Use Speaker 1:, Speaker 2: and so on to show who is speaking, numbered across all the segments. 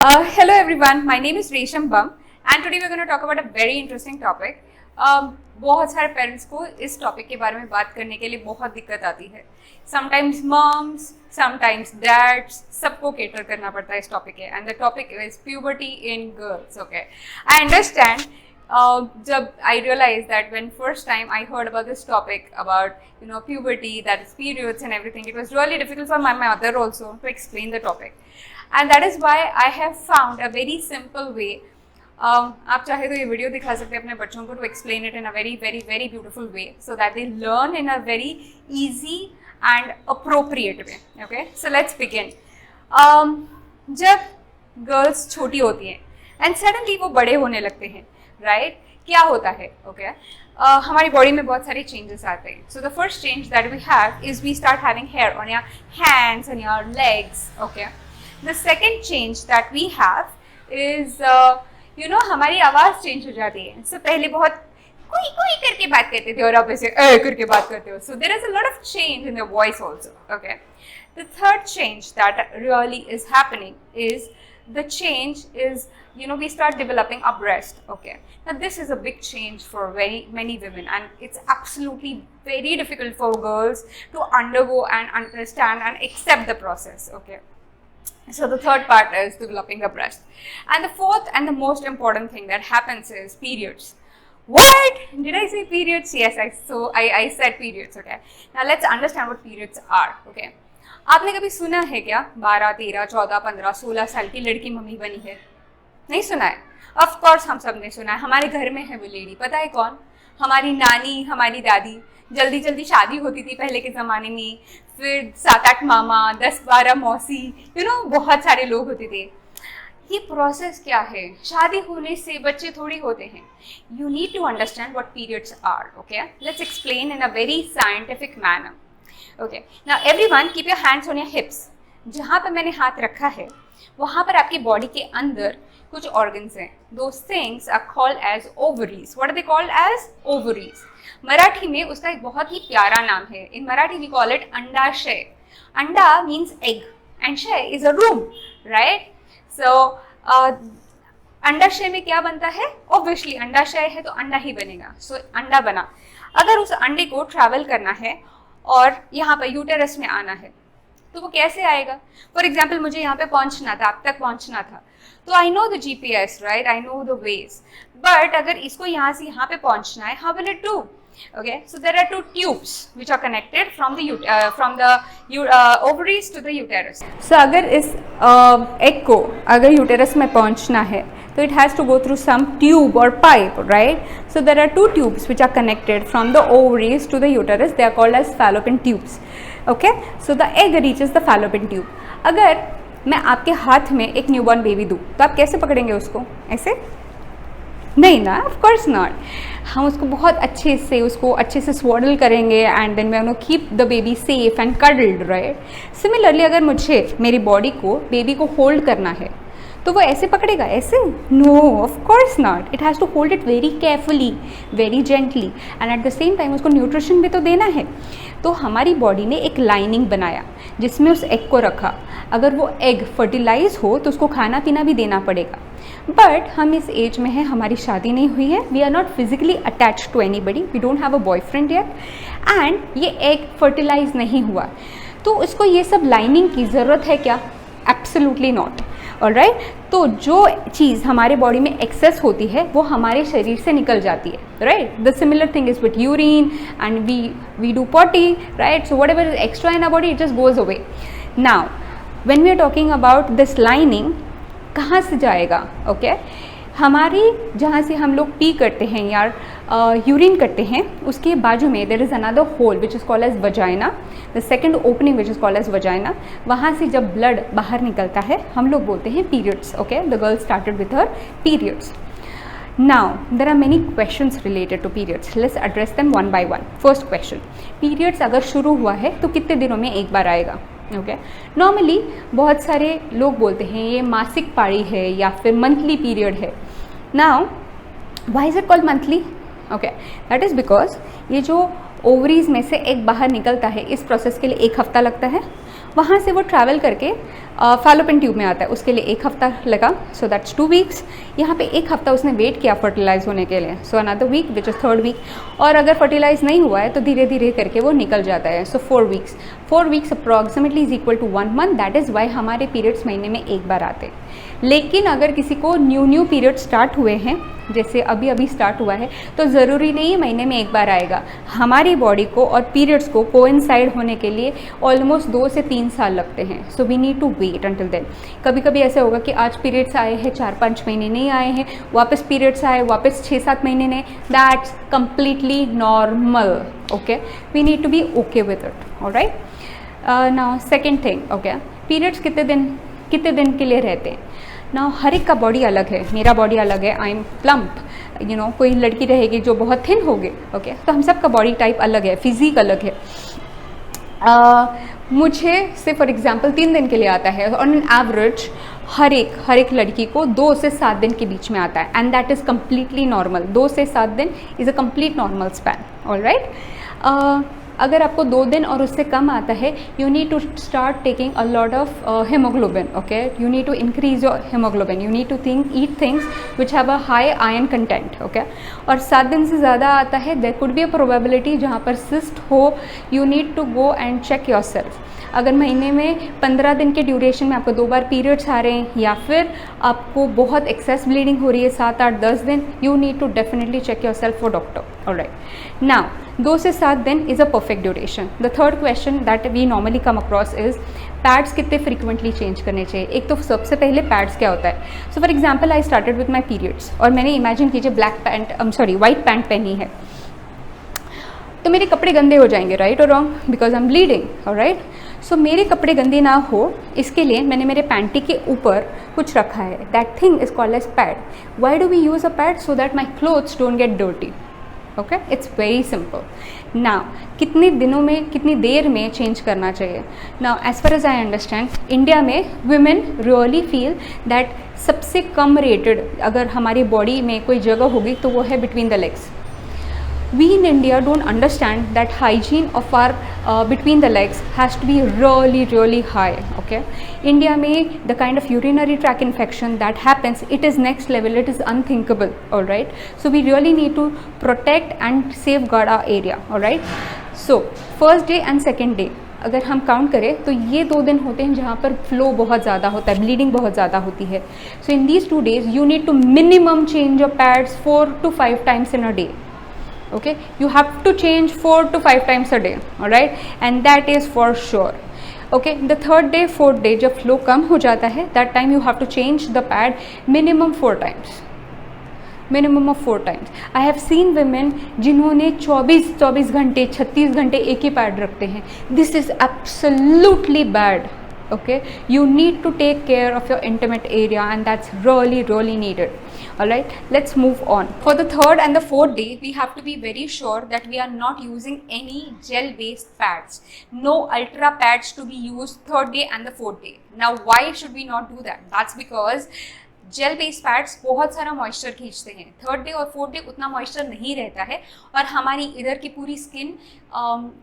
Speaker 1: Hello everyone, my name is Resham Bum and today we're going to talk about a very interesting topic. बहुत सारे parents को इस topic के बारे में बात करने के लिए बहुत दिक्कत आती है. समटाइम्स मॉम्स, समटाइम्स डैड्स, सबको केटर करना पड़ता है इस टॉपिक के. And the topic is puberty in girls. Okay, I understand. जब I realized that when first time I heard about this topic about puberty, that is periods and everything, it was really difficult for my mother also to explain the topic. And that is why I have found a very simple way. आप चाहे तो ये video दिखा सकते हैं अपने बच्चों को to explain it in a very very very beautiful way so that they learn in a very easy and appropriate way. Okay, so let's begin. जब girls छोटी होती हैं and suddenly वो बड़े होने लगते हैं, right? क्या होता है? Okay, हमारी बॉडी में बहुत सारे चेंजेस आते हैं. So the first change that we have is we start having hair on your hands and your legs. Okay. The second change that we have is हमारी आवाज़ चेंज हो जाती है. So पहले बहुत कोई कोई करके बात करते थे और अब ऐसे करके बात करते हो. So there is a lot of change in the voice also. Okay. The third change that really is happening is the change is we start developing a breast. Okay. Now this is a big change for very many women and it's absolutely very difficult for girls to undergo and understand and accept the process. Okay. So the third part is developing the breast. And the fourth and the most important thing that happens is periods. What? Did I say periods? Yes, I said periods. Okay. Now let's understand what periods are. Okay. आपने कभी सुना है क्या 12, 13, 14, 15, 16 साल की लड़की mummy बनी है? नहीं सुना है? Of course हम सब ने सुना है. हमारे घर में है वो लेडी. पता है कौन? हमारी नानी, हमारी दादी. जल्दी जल्दी शादी होती थी पहले के ज़माने में. फिर 7-8 मामा, 10-12 मौसी, बहुत सारे लोग होते थे. ये प्रोसेस क्या है? शादी होने से बच्चे थोड़ी होते हैं. You need to understand what periods are. Okay, let's explain in a very scientific manner. Okay, now everyone keep your hands on your hips. जहाँ पर मैंने हाथ रखा है वहाँ पर आपकी बॉडी के अंदर कुछ ऑर्गन्स हैं. Those things are called as ovaries. What are they called as ovaries? Marathi में उसका एक बहुत ही प्यारा नाम है. In Marathi we call it अंडाशय. अंडा मीन्स एग एंड शय is a room, right? So अंडाशय में क्या बनता है? ऑब्वियसली अंडाशय है तो अंडा ही बनेगा. सो अंडा बना. अगर उस अंडे को ट्रैवल करना है और यहाँ पर यूटेरस में आना है तो वो कैसे आएगा? फॉर एग्जाम्पल मुझे यहाँ पे पहुँचना था, आप तक पहुँचना था, तो I know the GPS, right? I know the ways. But अगर इसको यहाँ से यहाँ पे पहुँचना है, how will it do? Okay, so there are two tubes which are connected from the ovaries to the uterus. So अगर इस egg को अगर uterus में पहुंचना है तो it has to go through some tube or pipe, right? So there are two tubes which are connected from the ovaries to the uterus. They are called as fallopian tubes. Okay, so the egg reaches the fallopian tube. अगर मैं आपके हाथ में एक newborn baby दूँ तो आप कैसे पकड़ेंगे उसको? ऐसे नहीं ना, ऑफ कोर्स नॉट. हम उसको बहुत अच्छे से स्वॉडल करेंगे and then we know keep the baby safe and cuddled, right? Similarly अगर मुझे मेरी बॉडी को बेबी को होल्ड करना है तो वो ऐसे पकड़ेगा? ऐसे? No, of course not. It has to hold it very carefully, very gently and at the same time उसको न्यूट्रिशन भी तो देना है. तो हमारी बॉडी ने एक लाइनिंग बनाया जिसमें उस एग को रखा. अगर वो एग फर्टिलाइज हो तो उसको खाना पीना भी देना पड़ेगा. बट हम इस एज में हैं, हमारी शादी नहीं हुई है, we are not physically attach to anybody, we don't have a boyfriend yet and ये एग फर्टिलाइज नहीं हुआ. तो उसको ये सब लाइनिंग की ज़रूरत है क्या? Absolutely not. ऑलराइट, तो जो चीज़ हमारे बॉडी में एक्सेस होती है वो हमारे शरीर से निकल जाती है, right? The similar thing is with urine and we do potty, right? So whatever is extra in our body it just goes away. Now when we are talking about this lining, कहाँ से जाएगा? Okay, हमारी जहाँ से हम लोग P करते हैं या यूरिन करते हैं उसके बाजू में there is another hole which is called as vagina. The second opening which is called as vagina. वहाँ से जब ब्लड बाहर निकलता है हम लोग बोलते हैं periods. Okay, the girl started with her periods. Now there are many questions related to periods. Let's address them one by one. First question, periods अगर शुरू हुआ है तो कितने दिनों में एक बार आएगा? ओके, नॉर्मली बहुत सारे लोग बोलते हैं ये मासिक पारी है या फिर मंथली पीरियड है. Now why is it called monthly? Okay, that is because ये जो ओवरीज में से एक बाहर निकलता है इस प्रोसेस के लिए 1 हफ्ता लगता है. वहाँ से वो ट्रैवल करके फैलोपियन ट्यूब में आता है उसके लिए 1 हफ्ता लगा, सो दैट्स 2 वीक्स। यहाँ पे 1 हफ्ता उसने वेट किया फर्टिलाइज होने के लिए, so another week which is 3rd week. और अगर फर्टिलाइज नहीं हुआ है तो धीरे धीरे करके वो निकल जाता है, so 4 weeks. 4 weeks approximately is equal to 1 month, that is why हमारे पीरियड्स महीने में 1 बार आते हैं। लेकिन अगर किसी को न्यू पीरियड स्टार्ट हुए हैं, जैसे अभी अभी स्टार्ट हुआ है, तो ज़रूरी नहीं है महीने में 1 बार आएगा। हमारी बॉडी को और पीरियड्स को कोइंसाइड होने के लिए ऑलमोस्ट 2 से 3 साल लगते हैं, so we need to wait until then. कभी कभी ऐसा होगा कि आज पीरियड्स आए हैं, 4-5 महीने नहीं आए हैं, वापस पीरियड्स आए, वापस 6-7 महीने नहीं, that's completely normal. Okay, we need to be okay with it, alright. Now second thing, okay, periods कितने दिन के लिए रहते हैं। ना हर एक का बॉडी अलग है, मेरा बॉडी अलग है, आई एम प्लम्प, कोई लड़की रहेगी जो बहुत थिन होगी, ओके, तो हम सब का बॉडी टाइप अलग है, फिजिक अलग है। मुझे से फॉर एग्जांपल 3 दिन के लिए आता है, ऑन एन एवरेज हर एक लड़की को 2 से 7 दिन के बीच में आता है, and that is completely normal. 2 से 7 दिन is a complete normal span, alright. अगर आपको 2 दिन और उससे कम आता है, you need to start taking a lot of haemoglobin, okay, you need to increase your haemoglobin, you need to eat things which have a high iron content, okay. और 7 दिन से ज़्यादा आता है, there could be a probability जहाँ पर cyst हो, you need to go and check yourself. अगर महीने में 15 दिन के ड्यूरेशन में आपको 2 बार पीरियड्स आ रहे हैं, या फिर आपको बहुत एक्सेस ब्लीडिंग हो रही है 7-8-10 दिन, you need to definitely check yourself for doctor, alright. Now 2 से 7 दिन is a perfect duration. The third question that we normally come across is pads कितने फ्रीक्वेंटली चेंज करने चाहिए। एक तो सबसे पहले पैड्स क्या होता है। So for example I started with my periods, और मैंने इमेजिन कीजिए वाइट पैंट पहनी है, तो मेरे कपड़े गंदे हो जाएंगे, राइट और wrong, because I am bleeding, alright. So मेरे कपड़े गंदे ना हो इसके लिए मैंने मेरे पैंटी के ऊपर कुछ रखा है, that thing is called as pad. Why do we use a pad? So that my clothes don't get dirty, okay, it's very simple. Now कितनी देर में चेंज करना चाहिए। Now as far as I understand, India में women really feel that सबसे कम rated अगर हमारी बॉडी में कोई जगह होगी तो वो है between the legs. We in India don't understand that hygiene of our between the legs has to be really high, okay. India में the kind of urinary tract infection that happens, it is next level, it is unthinkable, all right. So we really need to protect and safeguard our area, all right. So first day and second day अगर हम count करें तो ये 2 दिन होते हैं जहाँ पर फ्लो बहुत ज़्यादा होता है, ब्लीडिंग बहुत ज़्यादा होती है। सो in these 2 days you need to minimum change your pads 4 to 5 times in a day, okay. You have to change 4 to 5 times a day, all right, and that is for sure, okay. The 3rd day 4th day जब flow कम हो जाता है, that time you have to change the pad minimum 4 times, minimum of 4 times. I have seen women जिन्होंने 24 घंटे 36 घंटे एक ही pad रखते हैं. This is absolutely bad. Okay, you need to take care of your intimate area, and that's really needed. All right, let's move on. For the 3rd and the 4th day, we have to be very sure that we are not using any gel based pads. No ultra pads to be used 3rd day and the 4th day. Now why should we not do that? That's because jail based pads बहुत सारा moisture खींचते हैं. 3rd day और 4th day उतना moisture नहीं रहता है और हमारी इधर की पूरी skin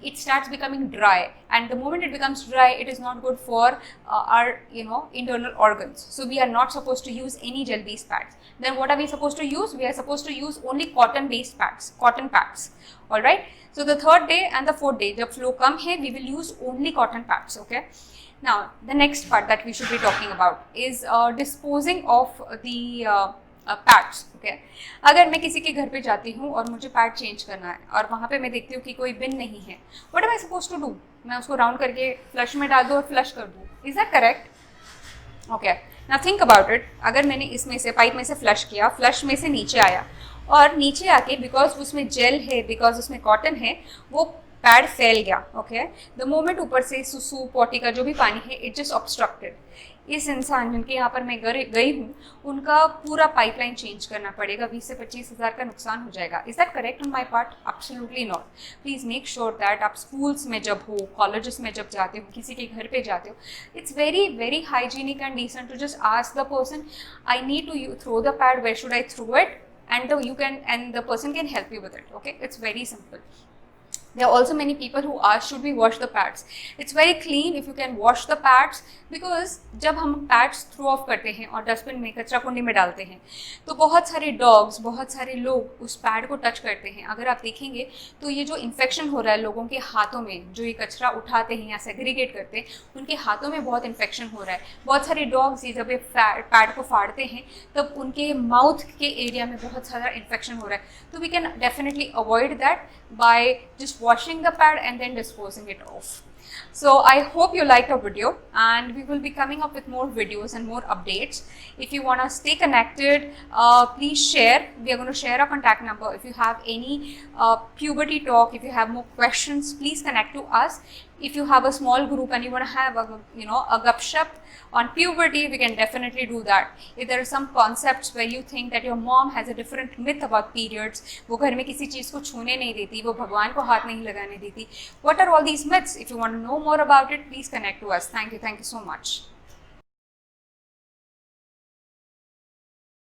Speaker 1: it starts becoming dry, and the moment it becomes dry it is not good for our internal organs. So we are not suppose to use any gel based pads. Then what are we suppose to use? We are suppose to use only cotton based pads, cotton pads. Alright, so the 3rd day and the 4th day जब flow कम है, we will use only cotton pads. Okay, now the next part that we should be talking about is disposing of the pads. Okay, अगर मैं किसी के घर पे जाती हूँ और मुझे पैड चेंज करना है और वहाँ पे मैं देखती हूँ कि कोई बिन नहीं है, what am I supposed to do? मैं उसको राउंड करके फ्लश में डाल दूँ और फ्लश कर दूँ. Is that correct? Okay, now think about it. अगर मैंने इसमें से पाइप में से फ्लश किया, फ्लश में से नीचे आया और नीचे आके बिकॉज उसमें जेल है, बिकॉज उसमें कॉटन है, वो पैड फैल गया. ओके, द मोमेंट ऊपर से सुसु पॉटी का जो भी पानी है इट जस्ट ऑब्स्ट्रक्टेड. इस इंसान जिनके यहाँ पर मैं गई हूँ उनका पूरा पाइपलाइन चेंज करना पड़ेगा. 20 से 25 हज़ार का नुकसान हो जाएगा. Is that correct on my part? Absolutely not. Please make sure that आप स्कूल्स में जब हो, कॉलेजेस में जब जाते हो, किसी के घर पे जाते हो, it's very hygienic and decent to just ask the person, I need to throw the pad, where should I throw it, and the person can help you with it. Okay, it's very simple. There are also many people who ask, should we wash the pads? It's very clean if you can wash the pads, because जब हम pads throw off करते हैं और dustbin में, कचरा कुंडी में डालते हैं, तो बहुत सारे डॉग्स, बहुत सारे लोग उस पैड को टच करते हैं. अगर आप देखेंगे तो ये जो इन्फेक्शन हो रहा है लोगों के हाथों में, जो ये कचरा उठाते हैं या सेग्रीगेट करते हैं, उनके हाथों में बहुत इन्फेक्शन हो रहा है. बहुत सारे डॉग्स ये जब ये पैड को फाड़ते हैं तब उनके माउथ के एरिया में बहुत सारा इन्फेक्शन हो रहा है. तो we can definitely avoid that by just washing the pad and then disposing it off. So I hope you liked our video, and we will be coming up with more videos and more updates. If you want to stay connected, please share. We are going to share our contact number. If you have any puberty talk, if you have more questions, please connect to us. If you have a small group and you want to have a gupshup on puberty, we can definitely do that. If there are some concepts where you think that your mom has a different myth about periods, वो घर में किसी चीज़ को छूने नहीं देती, वो भगवान को हाथ नहीं लगाने देती, what are all these myths? If you want to know more about it, please connect to us. Thank you so much.